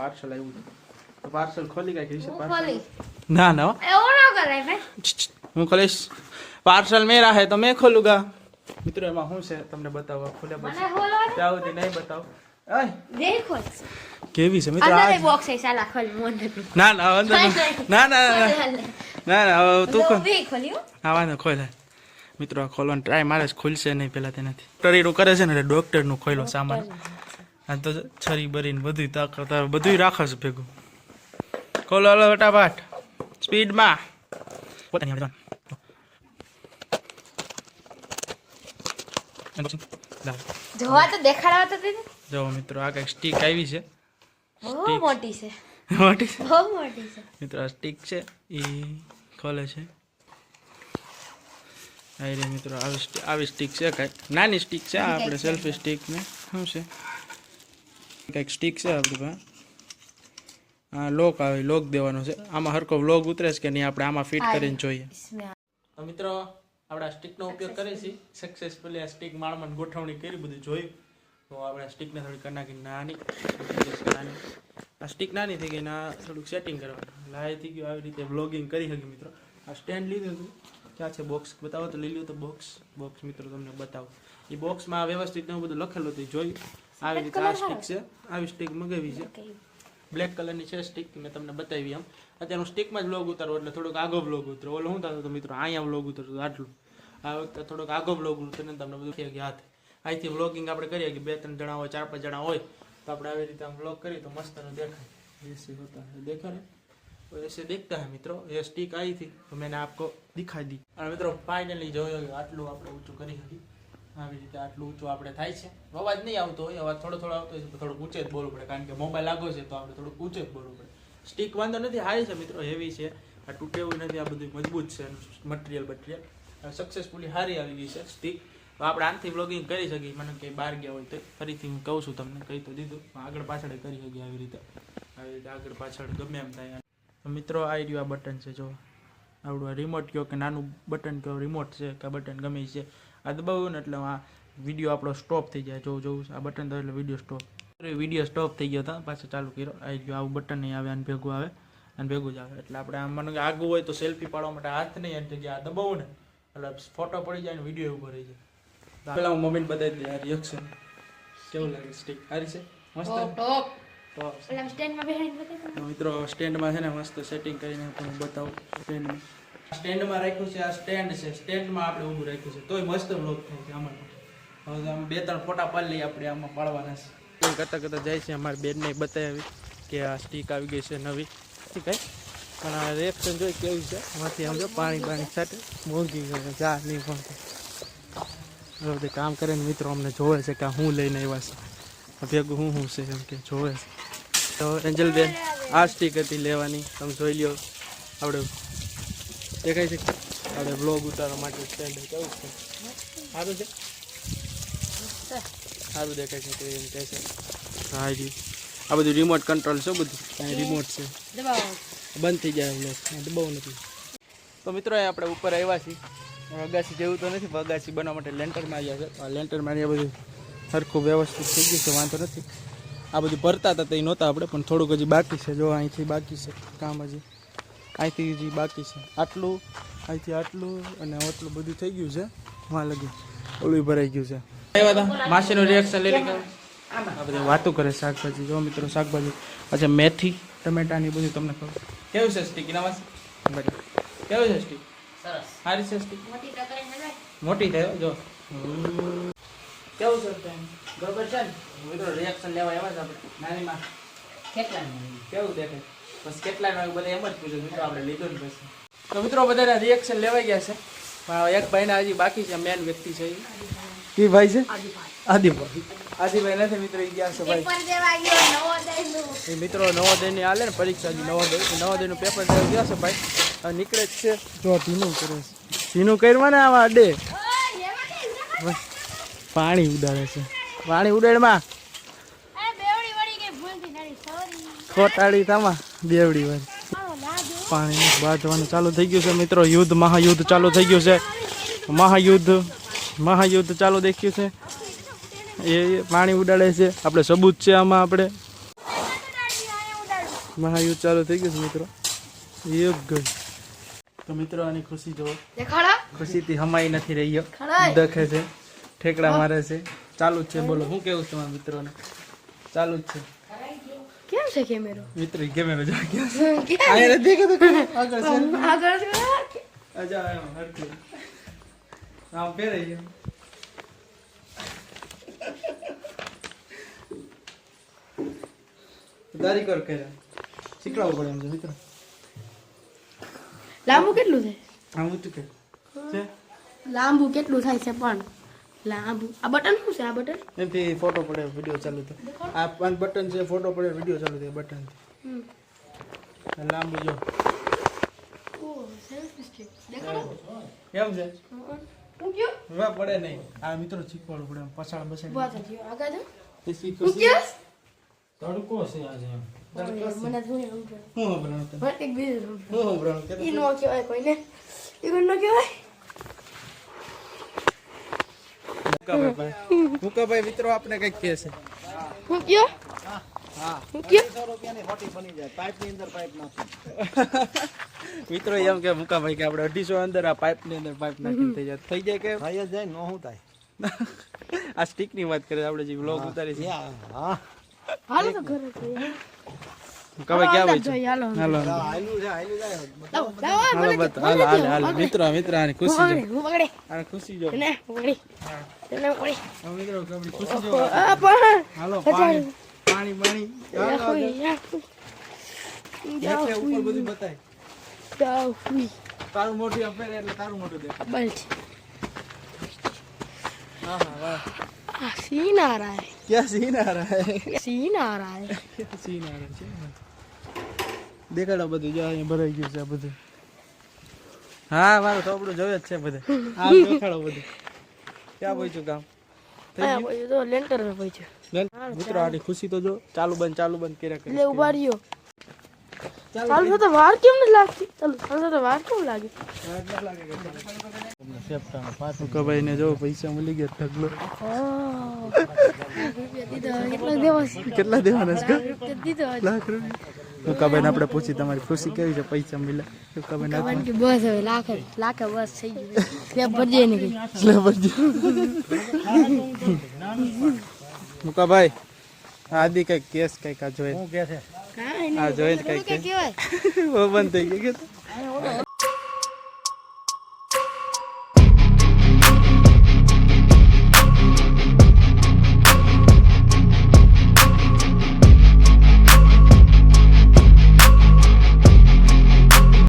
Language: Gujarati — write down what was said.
પાર્સલ આવ્યું છે તો પાર્સલ ખોલી કાંઈક વિશે ખોલી ના ના એવું ન કરાય ભાઈ હું ખોલીશ પાર્સલ મેરા હે તો મેં ખોલુંગા મિત્રો એમાં શું છે તમને બતાવો ખોલે મને પછી ખોલો ત્યાં સુધી નહીં બતાવો અય દેખો કેવી છે મિત્રો અંદર બોક્સ છે સાલા ખોલ મોન ના ના અંદર ના ના ના ના તું ખોલ વે ખોલ્યો હા વાંધો ખોલે મિત્રો આ ખોલવાનો ટ્રાય મારે જ ખુલશે નહીં પેલા તેનાથી ડોક્ટરીનું કરે છે ને એટલે ડોક્ટરનું ખોલ્યો સામાન આ તો છરી બરીને બધું તાકાત બધું રાખે છે ભેગું ખોલો હલો ફટાફટ સ્પીડમાં જોવા તો દેખાડવા તો તે જો મિત્રો આ કંઈક સ્ટીક આવી છે બહુ મોટી છે મોટી છે બહુ મોટી છે મિત્રો આ સ્ટીક છે એ ખોલે છે આઈ મિત્રો આવી સ્ટીક છે કાંઈક નાની સ્ટીક છે આ આપણે સેલ્ફી સ્ટીક ને શું છે કંઈક સ્ટીક છે આપણી પાસે આ લોક આવે લોક દેવાનો છે આમાં હરકો વ્લોગ ઉતરે છે કે નહીં આપણે આમાં ફિટ કરીને જોઈએ તો મિત્રો આપણે આ સ્ટીકનો ઉપયોગ કરીએ છીએ સક્સેસફુલી આ સ્ટીક માળમાં ગોઠવણી કરી બધું જોયું તો આપણે સ્ટીકને થોડી કરી નાખી નાની આ સ્ટીક નાની થઈ ગઈ ના થોડુંક સેટિંગ કરવાનું લાય થઈ ગયું આવી રીતે વ્લોગિંગ કરી શકી મિત્રો આ સ્ટેન્ડ લીધું હતું ક્યાં છે બોક્સ બતાવો તો લઈ લ્યો તો બોક્સ મિત્રો તમને બતાવો એ બોક્સમાં વ્યવસ્થિત નવું બધું લખેલું હતું જોયું આવી રીતે આ સ્ટીક છે આવી સ્ટીક મગાવી છે બ્લેક કલરની છે સ્ટીક મેં તમને બતાવી એમ અત્યારે હું સ્ટીકમાં જ વ્લોગ ઉતારો એટલે થોડોક આગો વ્લોગ ઉતરો ઓલો શું થતું તો મિત્રો અહીંયા વ્લોગ ઉતરતું આટલું આ વખતે થોડોક આગો વ્લોગ ઉતરીને તમને બધું થઈ ગયા હાથ અહીંથી વ્લોગિંગ આપણે કરીએ કે 2-3 જણા હોય 4-5 જણા હોય તો આપણે આવી રીતે આમ વ્લોગ કરીએ તો મસ્તનું દેખાય ऐसे होता है देखा ना और ऐसे देखता है मित्रों ये स्टिक आई थी तो मैंने आपको दिखाई दी और मित्रों फाइनली જોયો કે આટલું આપણે ઊંચું કરી હતી આવી રીતે આટલું ઊંચું આપણે થાય છે અવાજ નહીં આવતો હોય અવાજ થોડો આવતો હોય તો થોડું ઊંચે જ બોલવું પડે કારણ કે મોબાઈલ આગો છે તો આપણે થોડું ઊંચે જ બોલવું પડે સ્ટિક વાંધો નથી હારી છે મિત્રો હેવી છે આ તૂટે એવું નથી આ બધું મજબૂત છે મટીરિયલ સક્સેસફુલી હારી આવી ગઈ છે સ્ટિક તો આપણે આનાથી વ્લોગિંગ કરી શકીએ મને કંઈ બહાર ગયા હોય તો ફરીથી હું કહું છું તમને કહી તો દીધું આગળ પાછળ કરી શકીએ આવી રીતે આગળ પાછળ ગમે એમ થાય તો મિત્રો આ રહ્યું આ બટન છે જો આવડું આ રિમોટ કહો કે નાનું બટન કહો રિમોટ છે કે બટન ગમે છે આ દબાવું ને એટલે આ વિડીયો આપણો સ્ટોપ થઈ જાય જોવું આ બટન દબાવે એટલે વિડીયો સ્ટોપ થઈ ગયો હતા પાછો ચાલુ કર્યો આ રહ્યું આવું બટન નહીં આવે અને ભેગું આવે અને ભેગું જ આવે એટલે આપણે આમ મને આગું હોય તો સેલ્ફી પાડવા માટે હાથ નહીં એની જગ્યાએ આ દબાવું ને એટલે ફોટો પડી જાય ને વિડીયો ઉભો રહી જાય પેલા હું મોમેન્ટ બતાવી દે આ રિએક્શન કેવું લાગે સ્ટિક સારી છે મસ્ત ટોપ ઓલા સ્ટેન્ડમાં બેહીને બતાવો મિત્રો સ્ટેન્ડમાં છે ને મસ્ત સેટિંગ કરીને હું બતાવું સ્ટેન્ડમાં રાખ્યું છે આ સ્ટેન્ડ છે સ્ટેન્ડમાં આપણે ઊભું રાખ્યું છે તોય મસ્ત વ્લોગ થાય છે આમાં હવે આમ 2-3 ફોટા પાડી લઈએ આપણે આમાં પાડવાના છે કરતાં જાય છે અમારી બેનને બતાવી કે આ સ્ટીક આવી ગઈ છે નવી ઠીક છે પણ આ રિએક્શન જોઈ કેવી છે એમાંથી આમ જો પાણી સાથે મોંઘી ગઈ ચા નહીં પણ બધે કામ કરે ને મિત્રો અમને જોવે છે કે હું લઈને આવ્યા છે ભેગું હું છે એમ કે જોવે છે તો એન્જલ બેન આ સ્ટીક હતી લેવાની તમે જોઈ લ્યો આપણે દેખાય છે આપણે બ્લોગ ઉતારવા માટે સ્ટેન્ડ કેવું છે સારું છે સારું દેખાય છે તો એમ કહે છે હા જી આ બધું રિમોટ કંટ્રોલ છે બધું અહીં રિમોટ છે બંધ થઈ જાય બ્લોગ દબાવું નથી તો મિત્રો આપણે ઉપર આવ્યા છીએ અગાસી જેવું તો નથી અગાસી બનાવવા માટે લેન્ટરમાં આવ્યા છે આ લેન્ટરમાં એ બધું સરખું વ્યવસ્થિત થઈ ગયું છે વાંધો નથી આ બધું ભરતા હતા તે નહોતા આપણે પણ થોડુંક હજી બાકી છે જો અહીંથી બાકી છે કામ હજી અહીંથી હજી બાકી છે આટલું અહીંથી આટલું અને આટલું બધું થઈ ગયું છે વાં લગી ઓલું ભરાઈ ગયું છે આવ્યા હતા માસીનું રિએક્શન લઈ લીધું આ બધી વાતો કરે શાકભાજી જો મિત્રો શાકભાજી પછી મેથી ટમેટાની બધું તમને ખબર કેવું છે સ્ટીક એના પાસે કેવું છે સ્ટીક સરસ સારી છે સ્ટીક મોટી થયો જો કેવું છે બરોબર છે ને મિત્રો રિએક્શન લેવા આવ્યા છે આપણે નાનીમાં કેટલા કેવું દેખાય બસ કેટલા નો બધા એમ જ પૂછ્યું મિત્રો આપણે લીધું ને પછી તો મિત્રો બધાના રિએક્શન લેવાઈ ગયા છે પણ એક ભાઈના હજી બાકી છે મેન વ્યક્તિ છે એ ભાઈ છે આદિભાઈ નથી મિત્રો એ ગયા છે ભાઈ એ મિત્રો નવોદયની હાલે ને પરીક્ષા નવોદયનું પેપર દેવા ગયા છે ભાઈ નીકળે જ છે જો ધીનું કરે છે ધીનું કરવા ને આવા અડે પાણી ઉડાડે છે પાણી ઉડાડમાં ખોટાડી થામાં બેવડી વાર પાણી બાંધવાનું ચાલુ થઈ ગયું છે મિત્રો યુદ્ધ મહાયુદ્ધ ચાલુ થઈ ગયું છે મહાયુદ્ધ ચાલુ દેખ્યું છે એ પાણી ઉડાડે છે આપણે સબૂત છે આમાં આપણે મહાયુદ્ધ ચાલુ થઈ ગયું છે મિત્રો. યુદ્ધ. તો મિત્રો આની ખુશી જો દેખાડો. ખુશીથી હમાઈ નથી રહ્યો. ખરાય. દખે છે, ઠેકડા મારે છે. ચાલુ જ છે. બોલો હું કેવું છે તમારા મિત્રોને? ચાલુ જ છે કેમ છે કેમેરો? મિત્ર કેમેરો જો ક્યાં કેમ? આયરે દેખો તો ખરી. આગળ છે. આગળ છે. અજા આયો હરકી. આમ ફેરાઈ ગયો. દારી કર કે શીખડાવવું પડે એમ છે મિત્ર. લાંબુ કેટલું છે? આમ ઊંચું કે છે લાંબુ કેટલું થાય છે પણ લાંબુ આ બટન શું છે? આ બટન એમથી ફોટો પડે વિડિયો ચાલુ તો આ પાંચ બટન છે ફોટો પડે વિડિયો ચાલુ થાય બટન લાંબુ જો ઓ સેલ્ફી સ્ટિક દેખાડો. એમ છે હું કયો? હવે પડે નહીં આ મિત્રો શીખવાડવું પડે આમ પછાડ બસાડી વાત છે આગળ જો તે શીખો હું કયો? તડકો છે આજે એમ. મને ધોઈ હું હું હમણાં તને મને એક બીજું હું હમણાં કે ઈ નો કહેવાય કોઈને ઈ કોઈને નો કહેવાય. મુકાભાઈ મિત્રો આપણે કઈક કહે છે હું કયો? હું કયો? 100 રૂપિયાની હોટી બની જાય. પાઇપની અંદર પાઇપ નાખી. મિત્રો એમ કે મુકાભાઈ કે આપણે 250 અંદર આ પાઇપ ની અંદર પાઇપ નાખીને થઈ જાય કે થઈ જ જાય નો હું થાય. આ સ્ટીક ની વાત કરે આપણે જે વ્લોગ ઉતારી છે હા હાલો તો ઘરે જઈએ. મુકાભાઈ ક્યાં હોય છે જોઈએ, હાલો. હાલો હાલ્યું જાય લાવો, લાવો, હાલો મને બત દે, હાલો મને હાલ દે, હાલ મને મિત્રો મિત્રો આની હું ખુશી જો પકડી, હું પકડી. આની ખુશી જો એને પકડી. એને પકડી. હવે મિત્રો આપણી ખુશી જો આ પણ હાલો પાણી પાણી પાણી હાલો હુઈ, હુઈ. જાઓ, એટલે ઉપર બધું બતાય જાઓ, હુઈ. તારું મોઢું આપે એટલે તારું મોઢું દેખાય બસ. હા હા વાહ આ સીન આ રહા હે. क्या सीन आ रहा है સીન આ રહા હે. સીન આ રહ્યો છે દેખાડો બધું જો અહીંયા ભરાઈ ગયું છે આ બધું હા મારું થોડું જોવે જ છે બધે આ દેખાડો બધું ક્યાં પહોંચ્યું કામ થઈ આ ગયું પછી તો લેન્ટર પર પહોંચ્યો. લે, મિત્રો આની ખુશી તો જો ચાલુ બંધ કર્યા કરે એટલે ઉભા રહ્યો. ચાલુ તો વાર કેમ ન લાગતી? ચાલુ તો વાર કેમ લાગે? મુકાભાઈ ને જો પૈસા મળી ગયા ઢગલો કેટલા દેવાના છે લાખ રૂપિયા મુકાભાઈ ને આપણે પૂછી તમારી ખુશી કેવી છે પૈસા મળ્યા મુકાભાઈ કમાન કે બસ હવે લાખ બસ થઈ ગયું. સ્લેબ ભરજે ને કઈ. મુકાભાઈ આદિ કઈક કેસ કઈક આ જોઈએ હું કે છે આ જોઈએ કઈક કેવાય. બંધ થઈ ગયું